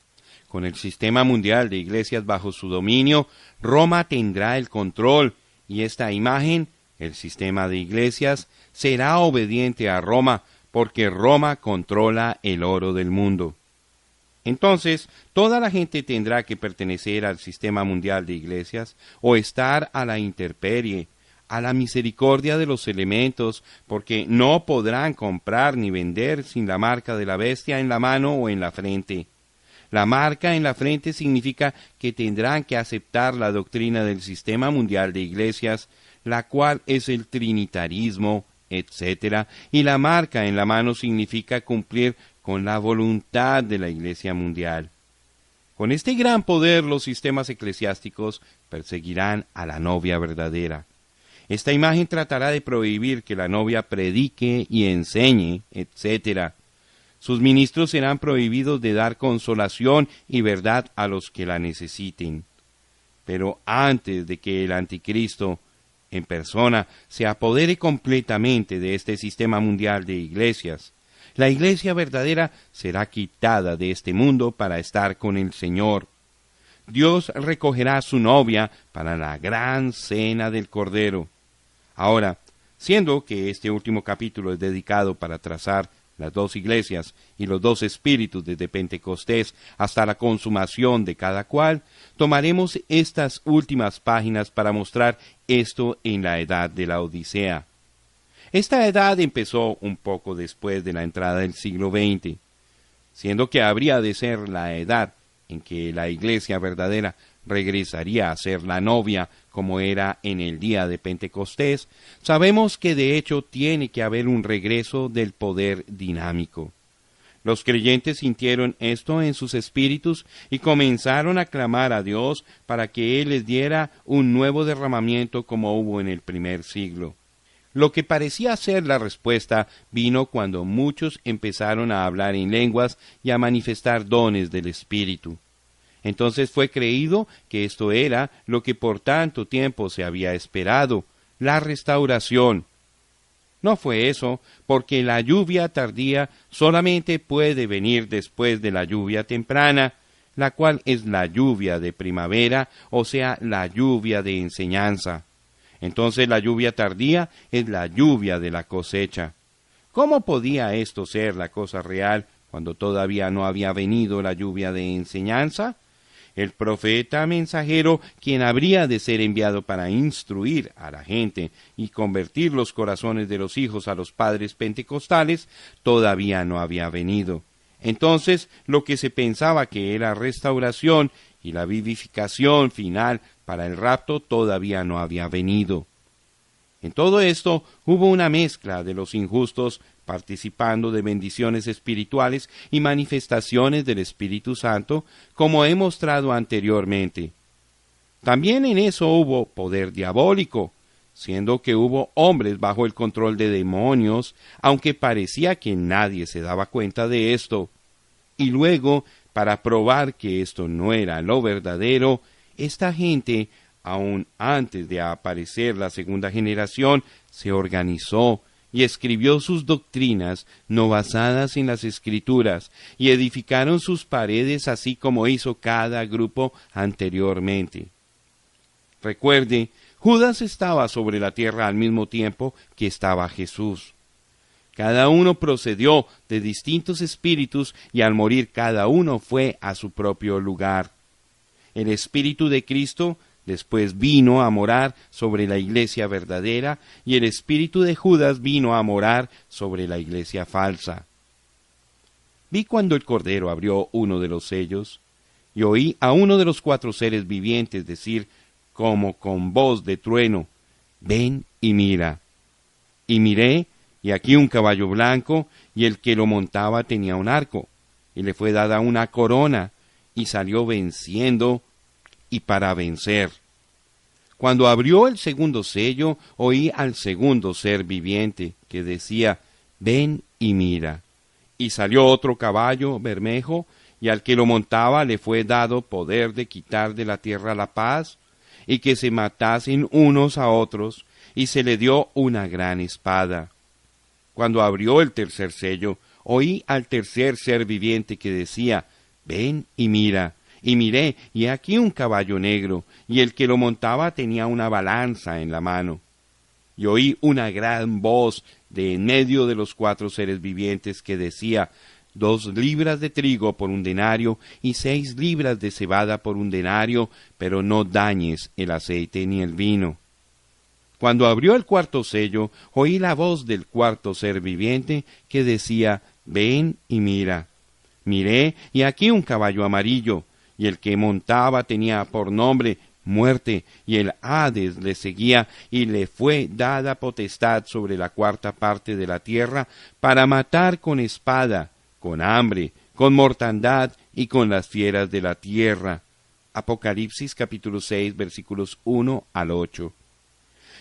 Speaker 1: Con el sistema mundial de iglesias bajo su dominio, Roma tendrá el control, y esta imagen, el sistema de iglesias, será obediente a Roma, porque Roma controla el oro del mundo. Entonces, toda la gente tendrá que pertenecer al sistema mundial de iglesias, o estar a la intemperie, a la misericordia de los elementos, porque no podrán comprar ni vender sin la marca de la bestia en la mano o en la frente. La marca en la frente significa que tendrán que aceptar la doctrina del sistema mundial de iglesias, la cual es el trinitarismo, etc. Y la marca en la mano significa cumplir con la voluntad de la Iglesia mundial. Con este gran poder los sistemas eclesiásticos perseguirán a la novia verdadera. Esta imagen tratará de prohibir que la novia predique y enseñe, etc. Sus ministros serán prohibidos de dar consolación y verdad a los que la necesiten. Pero antes de que el anticristo en persona se apodere completamente de este sistema mundial de iglesias, la iglesia verdadera será quitada de este mundo para estar con el Señor. Dios recogerá a su novia para la gran cena del Cordero. Ahora, siendo que este último capítulo es dedicado para trazar las dos iglesias y los dos espíritus desde Pentecostés hasta la consumación de cada cual, tomaremos estas últimas páginas para mostrar esto en la edad de la Odisea. Esta edad empezó un poco después de la entrada del siglo XX, siendo que habría de ser la edad en que la iglesia verdadera regresaría a ser la novia como era en el día de Pentecostés. Sabemos que de hecho tiene que haber un regreso del poder dinámico. Los creyentes sintieron esto en sus espíritus y comenzaron a clamar a Dios para que Él les diera un nuevo derramamiento como hubo en el primer siglo. Lo que parecía ser la respuesta vino cuando muchos empezaron a hablar en lenguas y a manifestar dones del Espíritu. Entonces fue creído que esto era lo que por tanto tiempo se había esperado, la restauración. No fue eso, porque la lluvia tardía solamente puede venir después de la lluvia temprana, la cual es la lluvia de primavera, o sea, la lluvia de enseñanza. Entonces la lluvia tardía es la lluvia de la cosecha. ¿Cómo podía esto ser la cosa real cuando todavía no había venido la lluvia de enseñanza? El profeta mensajero, quien habría de ser enviado para instruir a la gente y convertir los corazones de los hijos a los padres pentecostales, todavía no había venido. Entonces, lo que se pensaba que era restauración y la vivificación final para el rapto todavía no había venido. En todo esto hubo una mezcla de los injustos participando de bendiciones espirituales y manifestaciones del Espíritu Santo, como he mostrado anteriormente. También en eso hubo poder diabólico, siendo que hubo hombres bajo el control de demonios, aunque parecía que nadie se daba cuenta de esto. Y luego, para probar que esto no era lo verdadero, esta gente, aun antes de aparecer la segunda generación, se organizó y escribió sus doctrinas no basadas en las Escrituras, y edificaron sus paredes así como hizo cada grupo anteriormente. Recuerde, Judas estaba sobre la tierra al mismo tiempo que estaba Jesús. Cada uno procedió de distintos espíritus y al morir cada uno fue a su propio lugar. El Espíritu de Cristo después vino a morar sobre la iglesia verdadera y el espíritu de Judas vino a morar sobre la iglesia falsa. Vi cuando el Cordero abrió uno de los sellos y oí a uno de los 4 seres vivientes decir como con voz de trueno: «Ven y mira». Y miré, y aquí un caballo blanco, y el que lo montaba tenía un arco, y le fue dada una corona, y salió venciendo y para vencer. Cuando abrió el segundo sello, oí al segundo ser viviente, que decía: «Ven y mira». Y salió otro caballo bermejo, y al que lo montaba le fue dado poder de quitar de la tierra la paz, y que se matasen unos a otros, y se le dio una gran espada. Cuando abrió el tercer sello, oí al tercer ser viviente que decía: «Ven y mira». Y miré, y aquí un caballo negro, y el que lo montaba tenía una balanza en la mano. Y oí una gran voz de en medio de los 4 seres vivientes que decía: 2 libras de trigo por 1 denario, y 6 libras de cebada por 1 denario, pero no dañes el aceite ni el vino. Cuando abrió el cuarto sello, oí la voz del cuarto ser viviente que decía: «Ven y mira». Miré, y aquí un caballo amarillo, y el que montaba tenía por nombre Muerte, y el Hades le seguía, y le fue dada potestad sobre la 4ª parte de la tierra, para matar con espada, con hambre, con mortandad y con las fieras de la tierra. Apocalipsis capítulo 6, versículos 1 al 8.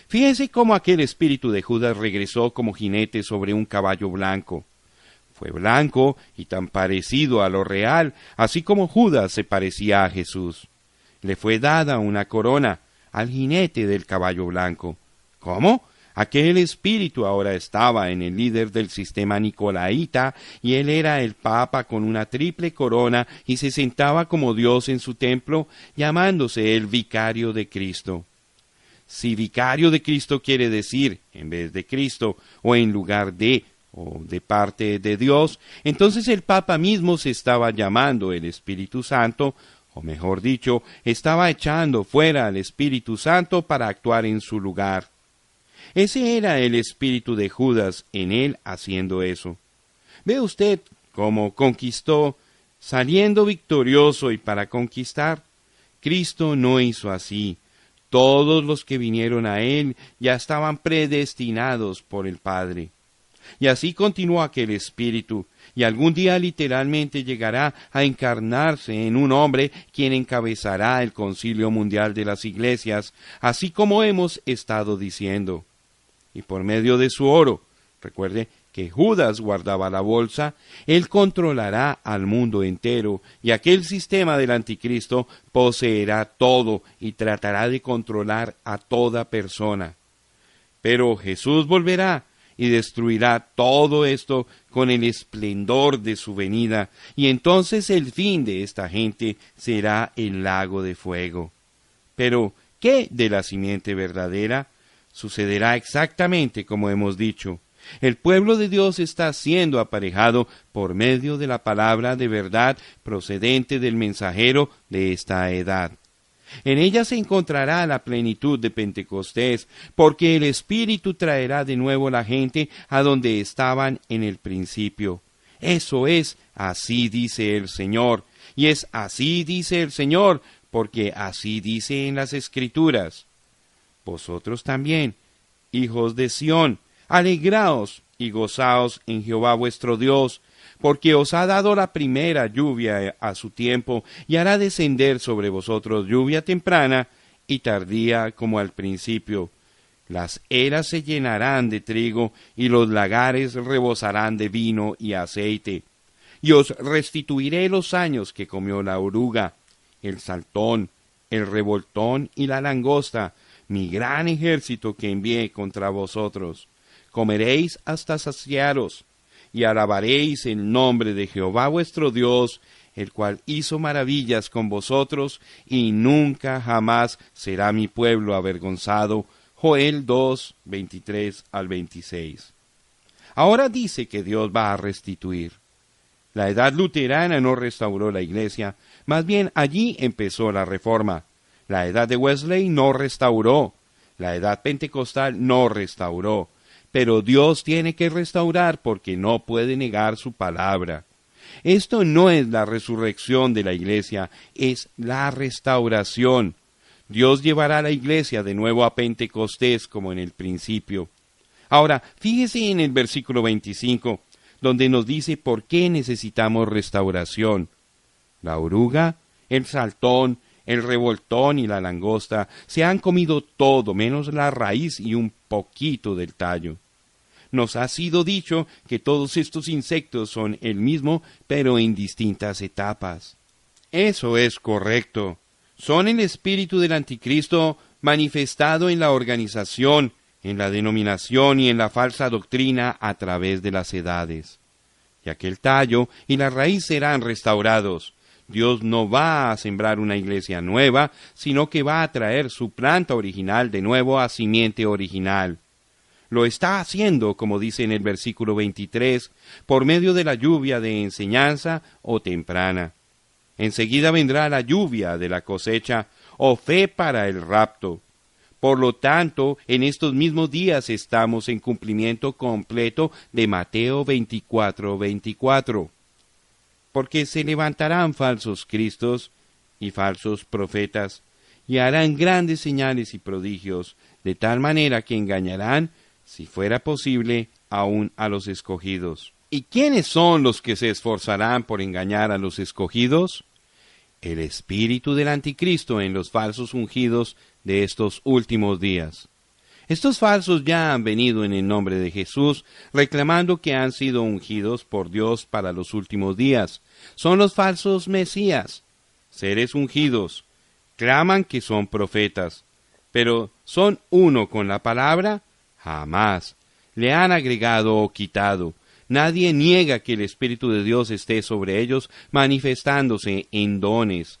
Speaker 1: Fíjese cómo aquel espíritu de Judas regresó como jinete sobre un caballo blanco. Fue blanco y tan parecido a lo real, así como Judas se parecía a Jesús. Le fue dada una corona al jinete del caballo blanco. ¿Cómo? Aquel espíritu ahora estaba en el líder del sistema nicolaíta, y él era el papa con una triple corona y se sentaba como Dios en su templo, llamándose el vicario de Cristo. Si vicario de Cristo quiere decir en vez de Cristo, o en lugar de, o de parte de Dios, entonces el Papa mismo se estaba llamando el Espíritu Santo, o mejor dicho, estaba echando fuera al Espíritu Santo para actuar en su lugar. Ese era el espíritu de Judas en él haciendo eso. ¿Ve usted cómo conquistó, saliendo victorioso y para conquistar? Cristo no hizo así. Todos los que vinieron a él ya estaban predestinados por el Padre. Y así continuó aquel espíritu, y algún día literalmente llegará a encarnarse en un hombre quien encabezará el Concilio Mundial de las Iglesias, así como hemos estado diciendo. Y por medio de su oro, recuerde que Judas guardaba la bolsa, él controlará al mundo entero, y aquel sistema del anticristo poseerá todo y tratará de controlar a toda persona. Pero Jesús volverá y destruirá todo esto con el esplendor de su venida, y entonces el fin de esta gente será el lago de fuego. Pero, ¿qué de la simiente verdadera? Sucederá exactamente como hemos dicho. El pueblo de Dios está siendo aparejado por medio de la palabra de verdad procedente del mensajero de esta edad. En ella se encontrará la plenitud de Pentecostés, porque el Espíritu traerá de nuevo la gente a donde estaban en el principio. Eso es, así dice el Señor, y es así dice el Señor, porque así dice en las Escrituras. Vosotros también, hijos de Sión, alegraos y gozaos en Jehová vuestro Dios, porque os ha dado la primera lluvia a su tiempo, y hará descender sobre vosotros lluvia temprana y tardía como al principio. Las eras se llenarán de trigo, y los lagares rebosarán de vino y aceite. Y os restituiré los años que comió la oruga, el saltón, el revoltón y la langosta, mi gran ejército que envié contra vosotros. comeréis hasta saciaros, y alabaréis el nombre de Jehová vuestro Dios, el cual hizo maravillas con vosotros, y nunca jamás será mi pueblo avergonzado. Joel 2, 23 al 26. Ahora dice que Dios va a restituir. La edad luterana no restauró la iglesia, más bien allí empezó la reforma. La edad de Wesley no restauró. La edad pentecostal no restauró. Pero Dios tiene que restaurar porque no puede negar su palabra. Esto no es la resurrección de la iglesia, es la restauración. Dios llevará a la iglesia de nuevo a Pentecostés como en el principio. Ahora, fíjese en el versículo 25, donde nos dice por qué necesitamos restauración. La oruga, el saltón, el revoltón y la langosta se han comido todo menos la raíz y un poquito del tallo. Nos ha sido dicho que todos estos insectos son el mismo, pero en distintas etapas. Eso es correcto. Son el espíritu del anticristo manifestado en la organización, en la denominación y en la falsa doctrina a través de las edades. Ya que el tallo y la raíz serán restaurados. Dios no va a sembrar una iglesia nueva, sino que va a traer su planta original de nuevo a simiente original. Lo está haciendo, como dice en el versículo 23, por medio de la lluvia de enseñanza o temprana. Enseguida vendrá la lluvia de la cosecha o fe para el rapto. Por lo tanto, en estos mismos días estamos en cumplimiento completo de Mateo 24:24. Porque se levantarán falsos cristos y falsos profetas, y harán grandes señales y prodigios, de tal manera que engañarán, si fuera posible, aún a los escogidos. ¿Y quiénes son los que se esforzarán por engañar a los escogidos? El espíritu del anticristo en los falsos ungidos de estos últimos días. Estos falsos ya han venido en el nombre de Jesús, reclamando que han sido ungidos por Dios para los últimos días. Son los falsos mesías, seres ungidos. Claman que son profetas, pero ¿son uno con la palabra? Jamás. Le han agregado o quitado. Nadie niega que el Espíritu de Dios esté sobre ellos, manifestándose en dones.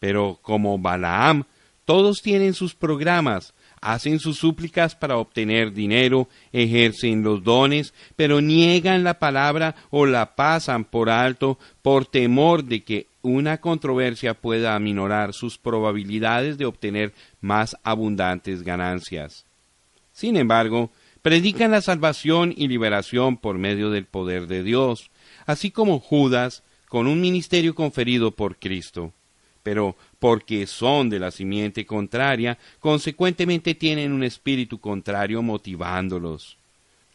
Speaker 1: Pero como Balaam, todos tienen sus programas, hacen sus súplicas para obtener dinero, ejercen los dones, pero niegan la palabra o la pasan por alto por temor de que una controversia pueda aminorar sus probabilidades de obtener más abundantes ganancias. Sin embargo, predican la salvación y liberación por medio del poder de Dios, así como Judas, con un ministerio conferido por Cristo. Pero porque son de la simiente contraria, consecuentemente tienen un espíritu contrario motivándolos.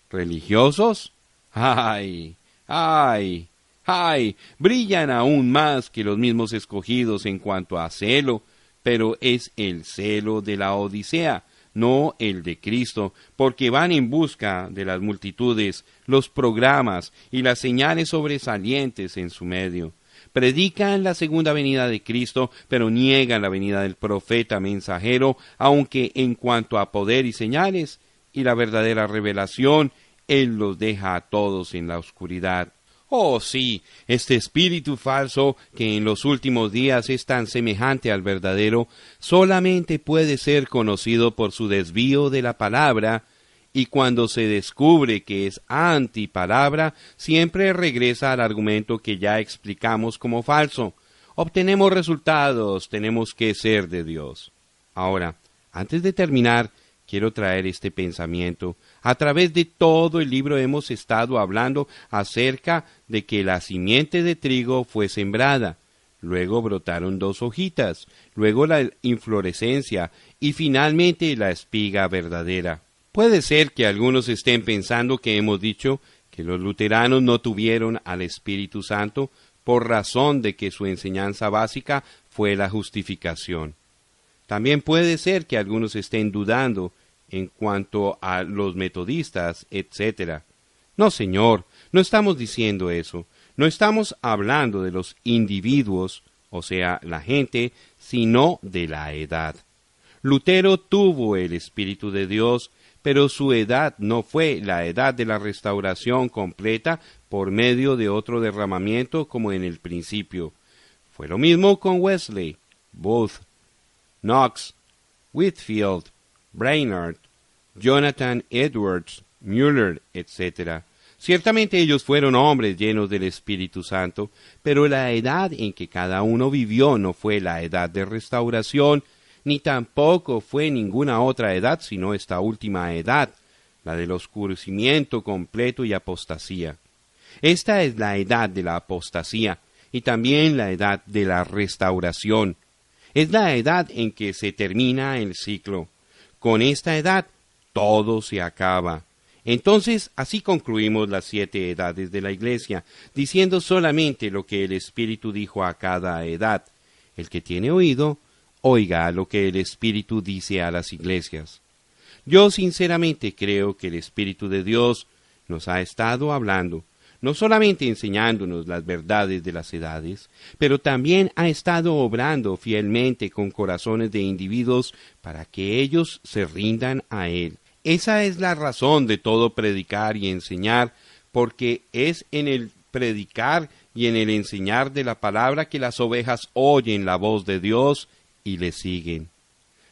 Speaker 1: ¿Religiosos? ¡Ay! ¡Ay! ¡Ay! Brillan aún más que los mismos escogidos en cuanto a celo, pero es el celo de la Odisea, no el de Cristo, porque van en busca de las multitudes, los programas y las señales sobresalientes en su medio. Predican la segunda venida de Cristo, pero niegan la venida del profeta mensajero, aunque en cuanto a poder y señales y la verdadera revelación, Él los deja a todos en la oscuridad. Oh sí, este espíritu falso, que en los últimos días es tan semejante al verdadero, solamente puede ser conocido por su desvío de la palabra, y cuando se descubre que es antipalabra, siempre regresa al argumento que ya explicamos como falso. Obtenemos resultados, tenemos que ser de Dios. Ahora, antes de terminar, quiero traer este pensamiento. A través de todo el libro hemos estado hablando acerca de que la simiente de trigo fue sembrada. Luego brotaron 2 hojitas, luego la inflorescencia y finalmente la espiga verdadera. Puede ser que algunos estén pensando que hemos dicho que los luteranos no tuvieron al Espíritu Santo por razón de que su enseñanza básica fue la justificación. También puede ser que algunos estén dudando en cuanto a los metodistas, etc. No, señor, no estamos diciendo eso. No estamos hablando de los individuos, o sea, la gente, sino de la edad.
Speaker 2: Lutero tuvo el Espíritu de Dios, pero su edad no fue la edad de la restauración completa por medio de otro derramamiento como en el principio. Fue lo mismo con Wesley, Booth, Knox, Whitefield, Brainerd, Jonathan Edwards, Mueller, etc. Ciertamente ellos fueron hombres llenos del Espíritu Santo, pero la edad en que cada uno vivió no fue la edad de restauración, ni tampoco fue ninguna otra edad sino esta última edad, la del oscurecimiento completo y apostasía. Esta es la edad de la apostasía y también la edad de la restauración. Es la edad en que se termina el ciclo. Con esta edad todo se acaba. Entonces, así concluimos las 7 edades de la Iglesia, diciendo solamente lo que el Espíritu dijo a cada edad. El que tiene oído, oiga lo que el Espíritu dice a las iglesias. Yo sinceramente creo que el Espíritu de Dios nos ha estado hablando, no solamente enseñándonos las verdades de las edades, pero también ha estado obrando fielmente con corazones de individuos para que ellos se rindan a Él. Esa es la razón de todo predicar y enseñar, porque es en el predicar y en el enseñar de la palabra que las ovejas oyen la voz de Dios y le siguen.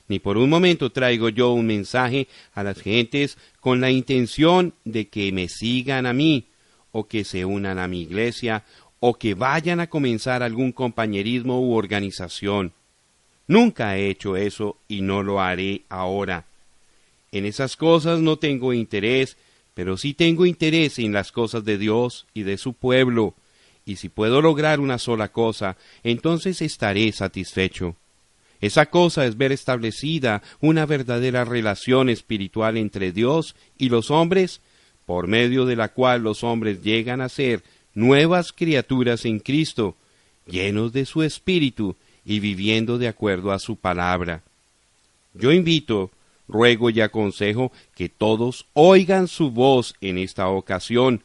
Speaker 2: Ni por un momento traigo yo un mensaje a las gentes con la intención de que me sigan a mí, o que se unan a mi iglesia, o que vayan a comenzar algún compañerismo u organización. Nunca he hecho eso y no lo haré ahora. En esas cosas no tengo interés, pero sí tengo interés en las cosas de Dios y de su pueblo, y si puedo lograr una sola cosa, entonces estaré satisfecho. Esa cosa es ver establecida una verdadera relación espiritual entre Dios y los hombres, por medio de la cual los hombres llegan a ser nuevas criaturas en Cristo, llenos de su Espíritu y viviendo de acuerdo a su palabra. Yo invito, ruego y aconsejo que todos oigan su voz en esta ocasión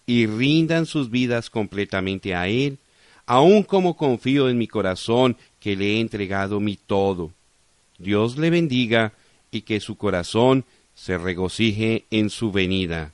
Speaker 2: y rindan sus vidas completamente a Él, aun como confío en mi corazón que le he entregado mi todo. Dios le bendiga y que su corazón se regocije en su venida.